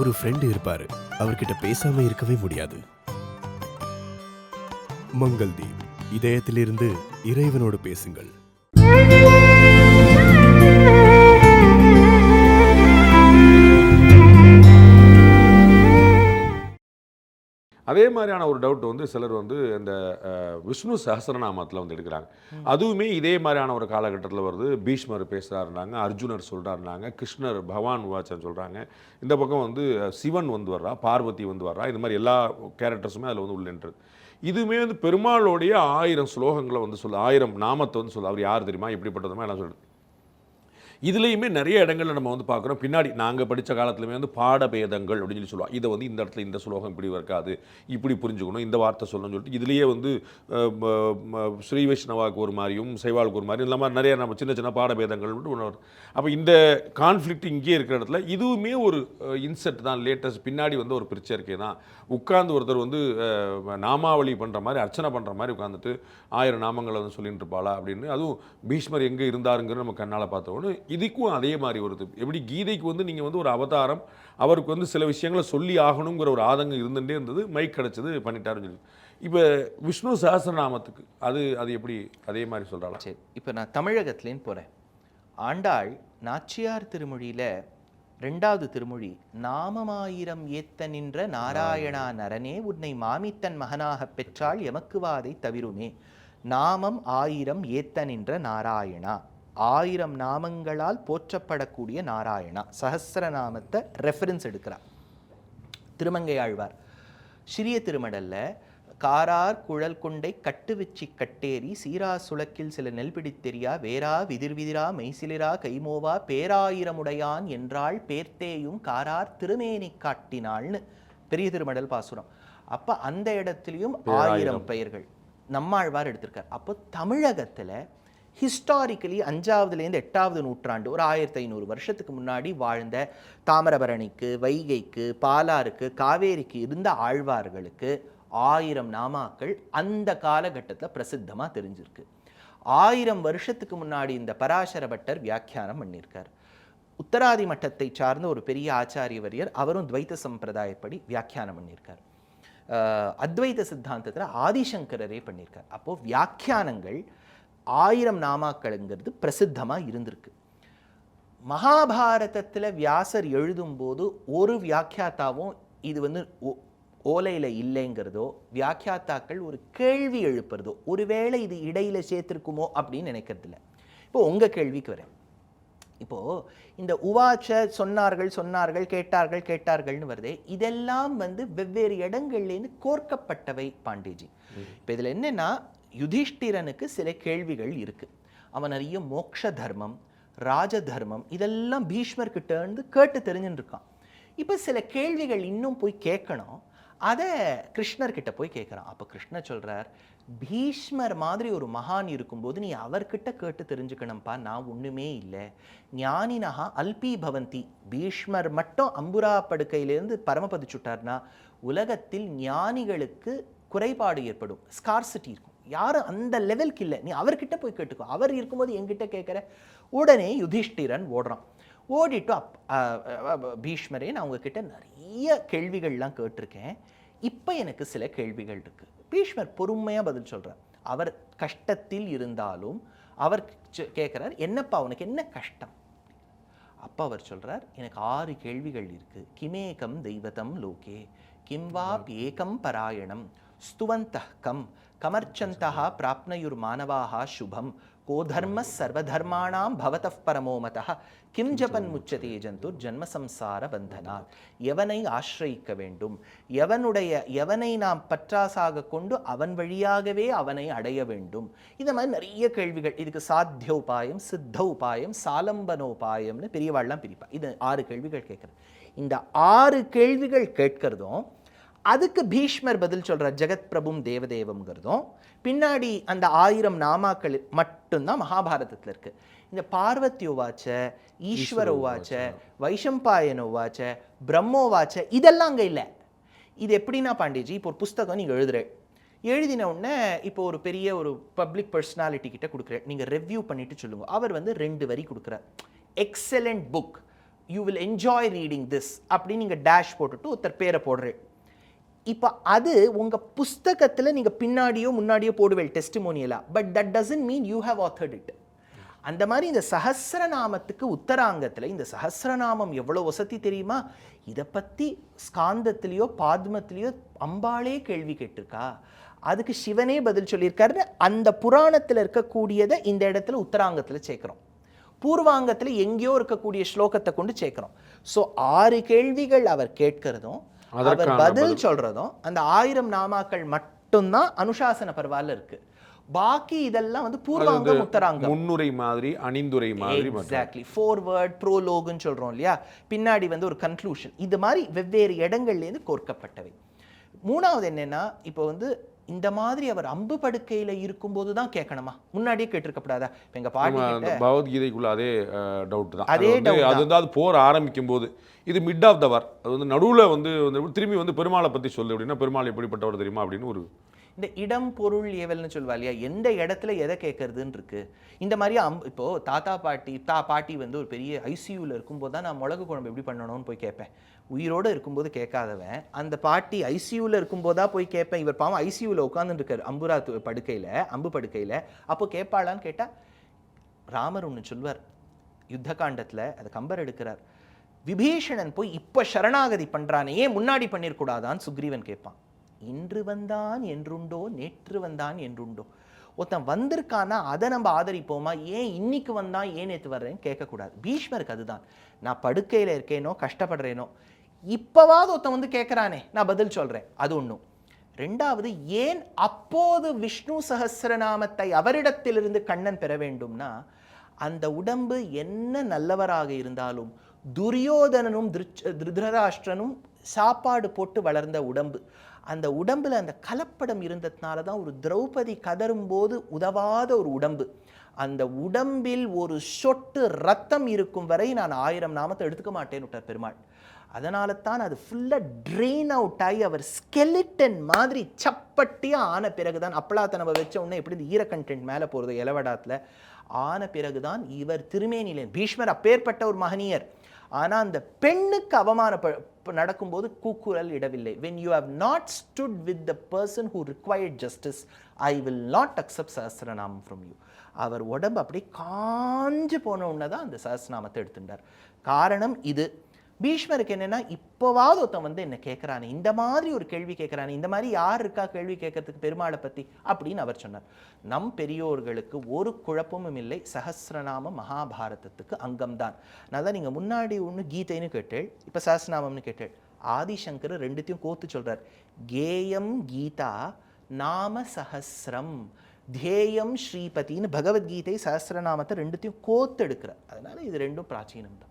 ஒரு ஃப்ரெண்டு இருப்பாரு, அவர்கிட்ட பேசாம இருக்கவே முடியாது. மங்கள்தீப், இதயத்திலிருந்து இறைவனோடு பேசுங்கள். அதே மாதிரியான ஒரு டவுட் வந்து சிலர் வந்து இந்த விஷ்ணு சஹஸ்ரநாமத்தில் வந்து எடுக்கிறாங்க. அதுவுமே இதே மாதிரியான ஒரு காலகட்டத்தில் வருது. பீஷ்மர் பேசுகிறாருனாங்க, அர்ஜுனர் சொல்கிறாருனாங்க, கிருஷ்ணர் பகவான் வாச்சன் சொல்கிறாங்க. இந்த பக்கம் வந்து சிவன் வந்து வர்றா, பார்வதி வந்து வர்றா. இது மாதிரி எல்லா கேரக்டர்ஸுமே அதில் வந்து உள்ளன்றது. இதுவுமே வந்து பெருமாளுடைய 1000 ஸ்லோகங்களை வந்து சொல்ல, 1000 நாமத்தை வந்து சொல்ல. அவர் யார் தெரியுமா, எப்படிப்பட்டதுமா எல்லாம் சொல்லுது. இதுலேயுமே நிறைய இடங்களில் நம்ம வந்து பார்க்குறோம். பின்னாடி நாங்கள் படித்த காலத்துலையுமே வந்து பாடபேதங்கள் அப்படின்னு சொல்லி சொல்லுவோம். இதை வந்து இந்த இடத்துல இந்த ஸ்லோகம் இப்படி இருக்காது, இப்படி புரிஞ்சுக்கணும், இந்த வார்த்தை சொல்லணும்னு சொல்லிட்டு இதுலேயே வந்து ஸ்ரீ வைஷ்ணவாவுக்கு ஒரு மாதிரியும் சைவாளுக்கு ஒரு மாதிரியும் இந்த மாதிரி நிறைய நம்ம சின்ன சின்ன பாடபேதங்கள் ஒன்று வருது. அப்போ இந்த கான்ஃப்ளிக்ட் இங்கே இருக்கிற இடத்துல இதுவுமே ஒரு இன்செர்ட் தான். லேட்டஸ்ட் பின்னாடி வந்து ஒரு பிரிச்சரிக்கை தான். உட்கார்ந்து ஒருத்தர் வந்து நாமாவளி பண்ணுற மாதிரி, அர்ச்சனை பண்ணுற மாதிரி உட்காந்துட்டு 1000 நாமங்களை வந்து சொல்லிட்டு இருப்பாளா அப்படின்னு. அதுவும் பீஷ்மர் எங்கே இருந்தாருங்கிறது நம்ம கண்ணால் பார்த்தோன்னு இதுக்கும் அதே மாதிரி வருது. எப்படி கீதைக்கு வந்து நீங்கள் வந்து ஒரு அவதாரம், அவருக்கு வந்து சில விஷயங்களை சொல்லி ஆகணுங்கிற ஒரு ஆதங்கம் இருந்துகிட்டே இருந்தது. மைக் கிடச்சது, பண்ணிட்டாருன்னு சொல்லி. இப்போ விஷ்ணு சஹஸ்ரநாமத்துக்கு அது எப்படி அதே மாதிரி சொல்கிறாளா? சரி, இப்போ நான் தமிழகத்துலேன்னு போகிறேன். ஆண்டாள் நாச்சியார் திருமொழியில் 2வது திருமொழி, நாமமாயிரம் ஏத்த நின்ற நாராயணா நரனே உன்னை மாமித்தன் மகனாகப் பெற்றால் எமக்கு வாதை தவிருமே. நாமம் 1000 ஏத்த நின்ற நாராயணா, 1000 நாமங்களால் போற்றப்படக்கூடிய நாராயணா. சஹஸ்ரநாமத்தை ரெஃபரன்ஸ் எடுக்கிறார் திருமங்கை ஆழ்வார். சிறிய திருமடல்ல காரார் குழல் கொண்டை கட்டு வச்சி கட்டேரி சீரா சுளக்கில் சில நெல் பிடித்தெரியா வேரா விதிர்விதிரா மெய்சிலிரா கைமோவா பேராயிரமுடையான் என்றாள் பேர்த்தேயும் காரார் திருமேனி காட்டினாள்னு பெரிய திருமடல் பாசுரம். அப்ப அந்த இடத்துலையும் 1000 பெயர்கள் நம்மாழ்வார் எடுத்திருக்கார். அப்போ தமிழகத்துல ஹிஸ்டாரிக்கலி 5வதுலேருந்து 8வது நூற்றாண்டு, ஒரு 1500 வருஷத்துக்கு முன்னாடி வாழ்ந்த தாமிரபரணிக்கு, வைகைக்கு, பாலாருக்கு, காவேரிக்கு இருந்த ஆழ்வார்களுக்கு 1000 நாமாக்கள் அந்த காலகட்டத்தில் பிரசித்தமாக தெரிஞ்சிருக்கு. 1000 வருஷத்துக்கு முன்னாடி இந்த பராசர பட்டர் வியாக்கியானம் பண்ணியிருக்கார். உத்தராதி மட்டத்தை சார்ந்த ஒரு பெரிய ஆச்சாரியவரியர், அவரும் துவைத்த சம்பிரதாயப்படி வியாக்கியானம் பண்ணியிருக்கார். அத்வைத சித்தாந்தத்தில் ஆதிசங்கரரே பண்ணியிருக்கார். அப்போது வியாக்கியானங்கள் 1000 நாமாக்கள்ங்கிறது பிரசித்தமாக இருந்திருக்கு. மகாபாரதத்தில் வியாசர் எழுதும்போது ஒரு வியாக்கியாத்தாவும் இது வந்து ஓலையில் இல்லைங்கிறதோ, வியாக்கியாத்தாக்கள் ஒரு கேள்வி எழுப்புறதோ, ஒருவேளை இது இடையில சேர்த்திருக்குமோ அப்படின்னு நினைக்கிறதில்ல. இப்போ உங்கள் கேள்விக்கு வரேன். இப்போது இந்த உவாச்ச சொன்னார்கள் சொன்னார்கள் கேட்டார்கள் கேட்டார்கள்னு வருதே, இதெல்லாம் வந்து வெவ்வேறு இடங்கள்லேருந்து கோர்க்கப்பட்டவை பாண்டேஜி. இப்போ இதில் என்னென்னா, யுதிஷ்டிரனுக்கு சில கேள்விகள் இருக்கு. அவன் நிறைய மோக்ஷ தர்மம், ராஜ தர்மம் இதெல்லாம் பீஷ்மர்கிட்ட இருந்து கேட்டு தெரிஞ்சுட்டு இருக்கான். இப்போ சில கேள்விகள் இன்னும் போய் கேட்கணும், அதை கிருஷ்ணர்கிட்ட போய் கேட்குறான். அப்போ கிருஷ்ணர் சொல்கிறார், பீஷ்மர் மாதிரி ஒரு மகான் இருக்கும்போது நீ அவர்கிட்ட கேட்டு தெரிஞ்சுக்கணும்ப்பா, நான் ஒன்றுமே இல்லை. ஞானினஹா அல்பி பவந்தி, பீஷ்மர் மட்டும் அம்புரா படுக்கையிலேருந்து பரமபதிச்சுட்டார்னா உலகத்தில் ஞானிகளுக்கு குறைபாடு ஏற்படும், ஸ்கார்சிட்டி இருக்கும். யாரும் அந்த லெவலுக்கு இல்லை, நீ அவர்கிட்ட போய் கேட்டுக்கோ, அவர் இருக்கும்போது என்கிட்ட கேட்குற. உடனே யுதிஷ்டிரன் ஓடுறான். ஓடிட்டு பீஷ்மரே, நான் உங்ககிட்ட நிறைய கேள்விகள்லாம் கேட்டிருக்கேன், இப்போ எனக்கு சில கேள்விகள் இருக்கு. பீஷ்மர் பொறுமையாக பதில் சொல்கிறார். அவர் கஷ்டத்தில் இருந்தாலும் அவர் கேட்குறார், என்னப்பா உனக்கு என்ன கஷ்டம்? அப்போ அவர் சொல்கிறார், எனக்கு 6 கேள்விகள் இருக்குது. கிமேகம் தெய்வதம் லோகே கிம் வாப் ஏகம் பராயணம் ஸ்துவந்தः கம் கமர்ச்சந்தः பிராப்னயுர் மானவாः சுபம் கோதர்ம சர்வதர்மாணாம் பவதः பரமோமதः கிம் ஜபன் முச்சதே ஜந்துர் ஜன்ம சம்சார பந்தனாத். எவனை ஆசிரியிக்க வேண்டும், எவனை நாம் பற்றாசாக கொண்டு அவன் வழியாகவே அவனை அடைய வேண்டும். இந்த மாதிரி நிறைய கேள்விகள். இதுக்கு சாத்திய உபாயம், சித்த உபாயம், சாலம்பனோபாயம்னு பெரியவாள்லாம் பிரிப்பா. இது 6 கேள்விகள் கேட்குறது. இந்த 6 கேள்விகள் கேட்கறதும் அதுக்கு பீஷ்மர் பதில் சொல்கிறார், ஜெகத் பிரபும் தேவதேவம்ங்கிறதும் பின்னாடி அந்த 1000 நாமாக்கள் மட்டும்தான் மகாபாரதத்தில் இருக்குது. இந்த பார்வத்தியோவாச்ச, ஈஸ்வரோவாச்ச, வைஷம்பாயனோவாச்ச, பிரம்மோவாச்ச இதெல்லாம் அங்கே இல்லை. இது எப்படின்னா பாண்டேஜி, இப்போ ஒரு புஸ்தகம் நீங்கள் எழுதின உடனே இப்போ ஒரு பெரிய ஒரு பப்ளிக் பர்சனாலிட்டி கிட்ட கொடுக்குறேன், நீங்கள் ரிவ்யூ பண்ணிட்டு சொல்லுங்க. அவர் வந்து 2 வரி கொடுக்குறார், excellent book, you will enjoy reading this அப்படின்னு நீங்கள் டேஷ் போட்டுட்டு ஒருத்தர் பேரை போடுறேன். இப்போ அது உங்கள் புஸ்தகத்தில் நீங்கள் பின்னாடியோ முன்னாடியோ போடுவேன் டெஸ்டிமோனியலாக, but that doesn't mean you have authored it. அந்த மாதிரி இந்த சஹஸ்ரநாமத்துக்கு உத்தராங்கத்தில் இந்த சஹஸ்ரநாமம் எவ்வளோ வசதி தெரியுமா? இதை பற்றி ஸ்காந்தத்திலேயோ பாத்மத்திலேயோ அம்பாளே கேள்வி கேட்டிருக்கா, அதுக்கு சிவனே பதில் சொல்லியிருக்காருன்னு அந்த புராணத்தில் இருக்கக்கூடியதை இந்த இடத்துல உத்தராங்கத்தில் சேர்க்குறோம். பூர்வாங்கத்தில் எங்கேயோ இருக்கக்கூடிய ஸ்லோகத்தை கொண்டு சேர்க்குறோம். ஸோ 6 கேள்விகள் அவர் கேட்கிறதும் அவர் பதில் சொல்றதும் அந்த 1000 நாமாக்கள் மட்டும்தான் அனுசாசன பர்வால இருக்கு. பாக்கி இதெல்லாம் வந்து பூர்வாங்கம் உத்தராங்கம், முன்னுரை மாதிரி அணிந்துரை மாதிரி. எக்ஸாக்ட்லி, ஃபோர்வர்ட் ப்ரோலோக்னு சொல்றோம் இல்லையா, பின்னாடி வந்து ஒரு கன்க்ளூஷன், இது மாதிரி வெவ்வேறு இடங்கள்லேருந்து கோர்க்கப்பட்டவை. மூணாவது என்னன்னா, இப்போ வந்து இந்த மாதிரி அவர் அம்பு படுக்கையில இருக்கும்போது தான் கேட்கணுமா, முன்னாடியே கேட்டிருக்கப்படாதா? இப்போ எங்க பாட்டி பகவத்கீதைக்குள்ள அதே டவுட் தான். அதே டவுட் அது வந்து அது போர் ஆரம்பிக்கும் போது இது மிட் ஆஃப் த வார், அது வந்து நடுவில் வந்து திரும்பி வந்து பெருமாளை பற்றி சொல்லு அப்படின்னா, பெருமாள் எப்படிப்பட்டவர் தெரியுமா அப்படின்னு ஒரு இந்த இடம் பொருள் ஏவல்னு சொல்வா இல்லையா, எந்த இடத்துல எதை கேட்கறதுன்னு இருக்கு. இந்த மாதிரி இப்போ தாத்தா பாட்டி வந்து ஒரு பெரிய ஐசியூவில் இருக்கும்போது தான் நான் மிளகு குழம்பு எப்படி பண்ணணும்னு போய் கேட்பேன். உயிரோடு இருக்கும்போது கேட்காதவன் அந்த பாட்டி ஐசியூவில் இருக்கும்போதா போய் கேட்பேன். இவர் பாவம் ஐசியூவில் உட்காந்துட்டு இருக்காரு அம்பு படுக்கையில். அப்போ கேட்பாளான்னு கேட்டால் ராமர் ஒன்று சொல்வார் யுத்த காண்டத்தில், அதை கம்பர் எடுக்கிறார். விபீஷணன் போய் இப்போ சரணாகதி பண்ணுறானே, ஏன் முன்னாடி பண்ணிருக்கூடாதான்னு சுக்ரீவன் கேட்பான். இன்று வந்தான் என்றுண்டோ, நேற்று வந்தான் என்றுண்டோ. ஒருத்தன் வந்திருக்கானா அதை நம்ம ஆதரிப்போமா, ஏன் இன்னைக்கு வந்தான் ஏன் நேற்று வர்றேன்னு கேட்கக்கூடாது. பீஷ்மருக்கு அதுதான், நான் படுக்கையில் இருக்கேனோ கஷ்டப்படுறேனோ இப்போவாவது ஒருத்தன் வந்து கேட்குறானே நான் பதில் சொல்கிறேன், அது ஒன்றும். ரெண்டாவது, ஏன் அப்போது விஷ்ணு சஹஸ்ரநாமத்தை அவரிடத்திலிருந்து கண்ணன் பெற வேண்டும்னா, அந்த உடம்பு என்ன நல்லவராக இருந்தாலும் துரியோதனனும் திருதராஷ்டிரனும் சாப்பாடு போட்டு வளர்ந்த உடம்பு, அந்த உடம்புல அந்த கலப்படம் இருந்ததுனால தான் ஒரு திரௌபதி கதறும்போது உதவாத ஒரு உடம்பு. அந்த உடம்பில் ஒரு சொட்டு ரத்தம் இருக்கும் வரை நான் 1000 நாமத்தை எடுத்துக்க மாட்டேன்னு விட்டார் பெருமாள். அதனால தான் அது ஃபுல்லாக ட்ரெயின் அவுட் ஆகி அவர் ஸ்கெலிட்டன் மாதிரி சப்பட்டியாக ஆன பிறகுதான், அப்பளாத்தை நம்ம வச்ச உடனே எப்படி இந்த ஈர கண்டென்ட் மேலே போகிறது இலவடாத்தில் ஆன பிறகுதான் இவர் திருமேனிலே. பீஷ்மர் அப்பேற்பட்ட ஒரு மகனியர், ஆனால் அந்த பெண்ணுக்கு நடக்கும்போது கூக்குரல் இடவில்லை. when you have not stood with the person who required justice, I will not accept Sahasranamam from you. அவர் உடம்பு அப்படியே காஞ்சு போன உடனே தான் அந்த சஹஸ்ரநாமத்தை எடுத்துட்டார். காரணம் இது. பீஷ்மருக்கு என்னன்னா, இப்போவாவது ஒருத்தன் வந்து என்ன கேட்குறானே, இந்த மாதிரி ஒரு கேள்வி கேட்குறானே, இந்த மாதிரி யார் இருக்கா கேள்வி கேட்கறதுக்கு பெருமாளை பற்றி அப்படின்னு அவர் சொன்னார். நம் பெரியோர்களுக்கு ஒரு குழப்பமும் இல்லை, சஹஸ்ரநாமம் மகாபாரதத்துக்கு அங்கம்தான். நான் தான் நீங்கள் முன்னாடி ஒன்று கீதைன்னு கேட்டேள், இப்போ சஹஸ்ரநாமம்னு கேட்டேள். ஆதிசங்கர் ரெண்டுத்தையும் கோத்து சொல்கிறார். கேயம் கீதா நாம சஹஸ்ரம் தேயம் ஸ்ரீபதின்னு பகவத்கீதை சஹஸ்ரநாமத்தை ரெண்டுத்தையும் கோத்து எடுக்கிறார். அதனால இது ரெண்டும் பிராச்சீனம் தான்.